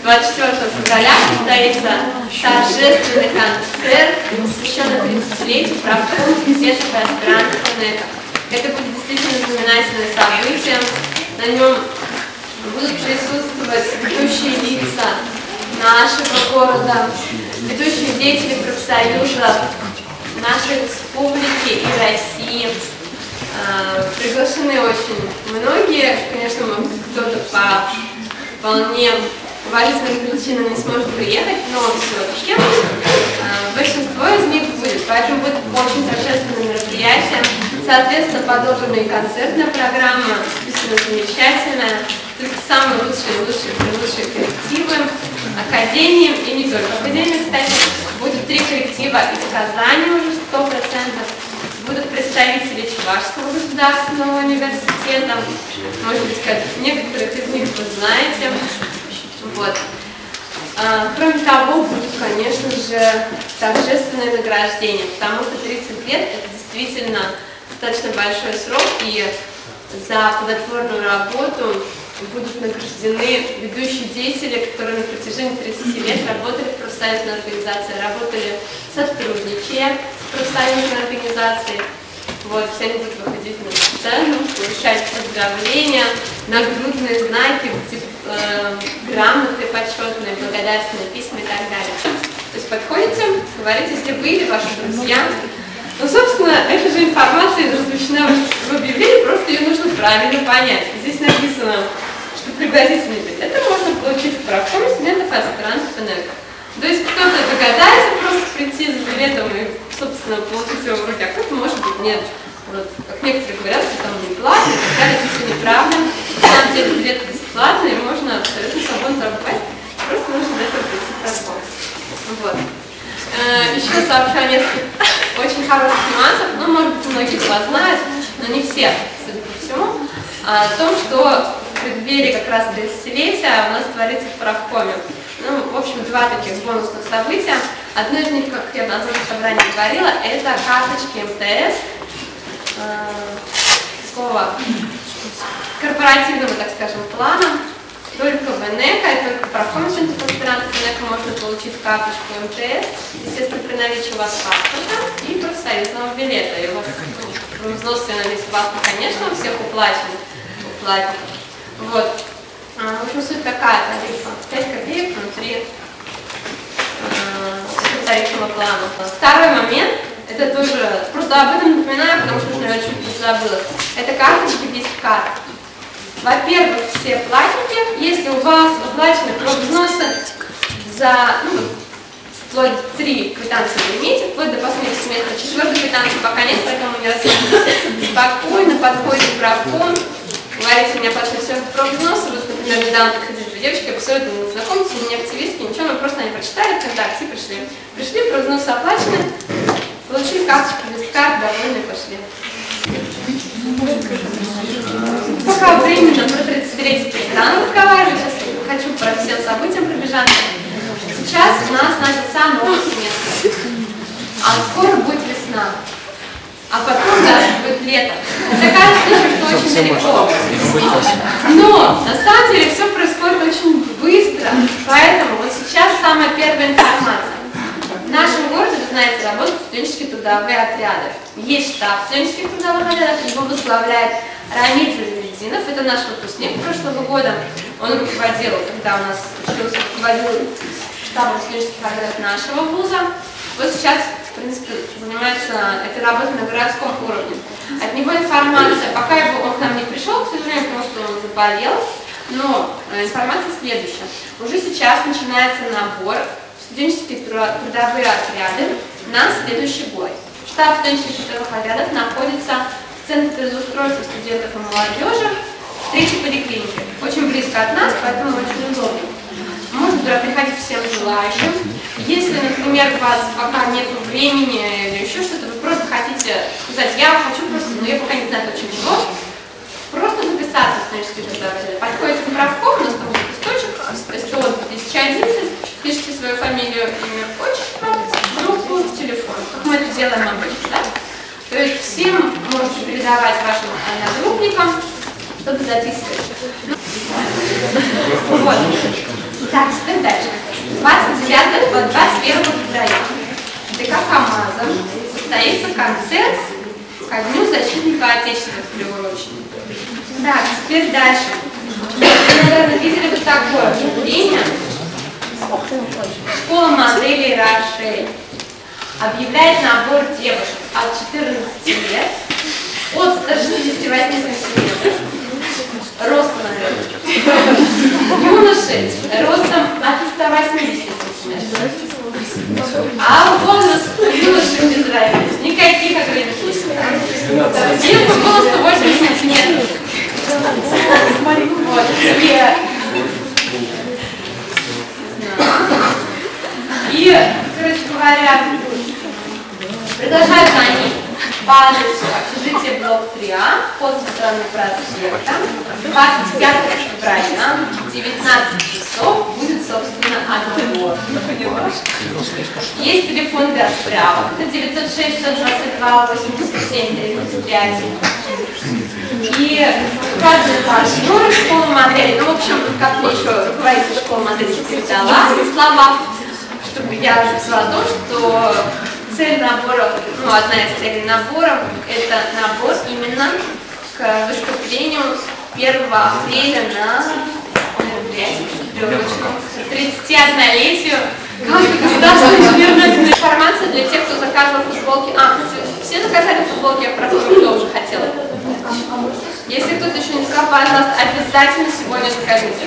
24 февраля состоится торжественный концерт, посвященный 30-летию правкома студентов и аспирантов ФНЭКа. Это будет действительно знаменательное событие. На нем будут присутствовать ведущие лица нашего города, ведущие деятели профсоюзов нашей республики и России. Приглашены очень многие, конечно, кто-то по вполне уважительным причинам не сможет приехать, но все-таки большинство из них будет, поэтому будет очень торжественное мероприятие. Соответственно, подобранная концертная программа, действительно замечательная, только самые лучшие коллективы, академии, и не только академии, кстати, будет 3 коллектива из Казани уже 100%, будут представители Чувашского государственного университета, может быть, некоторых из них вы знаете. Вот. Кроме того, будет, конечно же, торжественное награждение, потому что 30 лет – это действительно достаточно большой срок, и за плодотворную работу будут награждены ведущие деятели, которые на протяжении 30 лет работали в профсоюзной организации, работали сотрудничая с профсоюзной организацией. Вот, все они будут выходить на сцену, получать поздравления, нагрудные знаки, грамоты почетные, благодарственные письма и так далее. То есть подходите, говорите, если вы или ваши друзья. Ну, собственно, эта же информация размещена в объявлении, просто ее нужно правильно понять. Здесь написано, что пригласительный билет можно получить в правкоме студентов и аспирантов ФНЭКа. То есть кто-то догадается просто прийти за билетом и, собственно, получить его в руки, а кто-то, может быть, нет. Вот, как некоторые говорят, что там не платно, и так далее, это все неправда. На самом деле билет бесплатный, и можно абсолютно свободно туда попасть. Просто нужно для этого прийти в правком. Вот. Еще сообщу о нескольких очень хороших нюансах, ну, может быть, многие из вас знают, но не все, судя по всему, о том, что в преддверии как раз 30-летия у нас творится в правкоме. Ну, в общем, 2 таких бонусных события. Одно из них, как я на том собрании говорила, это карточки МТС, такого корпоративного, так скажем, плана. Только в ФНЭКа, и только в правкоме студентов и аспирантов ФНЭКа можно получить карточку МТС, естественно, при наличии у вас паспорта и профсоюзного билета. И у вас взносы, я надеюсь, у вас, конечно, у всех уплачены. Вот. В общем, суть такая тарифа. 5 копеек внутри тарифного плана. Второй момент, это тоже, просто об этом напоминаю, потому что, наверное, чуть-чуть забыла. Это карточки без карт. Во-первых, все платники, если у вас уплачены взносы за, вплоть до 3 квитанции вы имеете, вплоть до последнего семестра, 4-й квитанции пока нет, поэтому не рассматривайте. Спокойно подходите в правком, говорите, у меня пошли все взносы, вот, например, недавно приходили 2 девочки, абсолютно не знакомцы, не активистки, ничего, мы просто они прочитали ВКонтакте и пришли. Пришли, взносы оплачены, получили карточку без карт, довольны и пошли. Пока временно про 30-летие перестану разговаривать, сейчас хочу про все события пробежаться. Сейчас у нас начался новый семестр, а скоро будет весна, а потом даже будет лето. Хотя кажется, что очень далеко. Но на самом деле все происходит очень быстро, поэтому вот сейчас самая первая информация. В нашем городе, вы знаете, работают студенческие трудовые отряды. Есть штаб студенческих трудовых отрядов, его возглавляет Рамиль Залезинов, это наш выпускник прошлого года. Он руководил, когда у нас учился, руководил штабом студенческих отрядов нашего вуза. Вот сейчас, в принципе, занимается этой работой на городском уровне. От него информация, пока он к нам не пришел, к сожалению, потому что он заболел, но информация следующая. Уже сейчас начинается набор студенческие трудовые отряды на следующий год. Штаб студенческих трудовых отрядов находится в Центре трудоустройства студентов и молодежи в 3-й поликлинике. Очень близко от нас, поэтому очень удобно. Можно туда приходить всем желающим. Если, например, у вас пока нет времени или еще что-то, вы просто хотите сказать, я хочу просто, но я пока не знаю точно чего, просто записаться в студенческий трудовой отряд. Подходите к правкому, у нас там будет листочек, СТО 2011, пишите свою фамилию, имя, отчество, группу, телефон, как мы это делаем обычно, да? То есть всем можете передавать вашим одногруппникам, чтобы записывать. Вот. Так, теперь дальше. 29 по 21 февраля в ДК КамАЗа состоится концерт ко Дню защитника Отечества, приуроченный. Так, теперь дальше. Вы, наверное, видели вот такое объявление. Школа моделей Рошель объявляет набор девушек от 14 лет от 168 сантиметров ростом, юноши ростом от 180 сантиметров. А возраст юноши без разницы, никаких ограничений. Девушка было 180 сантиметров. Вот. И, короче говоря, приглашаются они в общежитие блок 3А, вход со стороны проспекта. 25 февраля в 19 часов будет, собственно, отбор. Есть телефон для справок. Это 906-122-87-35. И указаны партнеры школы моделей. Ну, в общем, как мне еще руководитель школы моделей передала слова, чтобы я сказала то, что цель набора, ну, одна из целей набора, это набор именно к выступлению 1 апреля на мероприятии, приуроченном к 31-летию государственной информационной информации для тех, кто заказывал футболки. Все заказали футболки, я про кто уже хотела. Если кто-то еще не заказал, пожалуйста, обязательно сегодня закажите.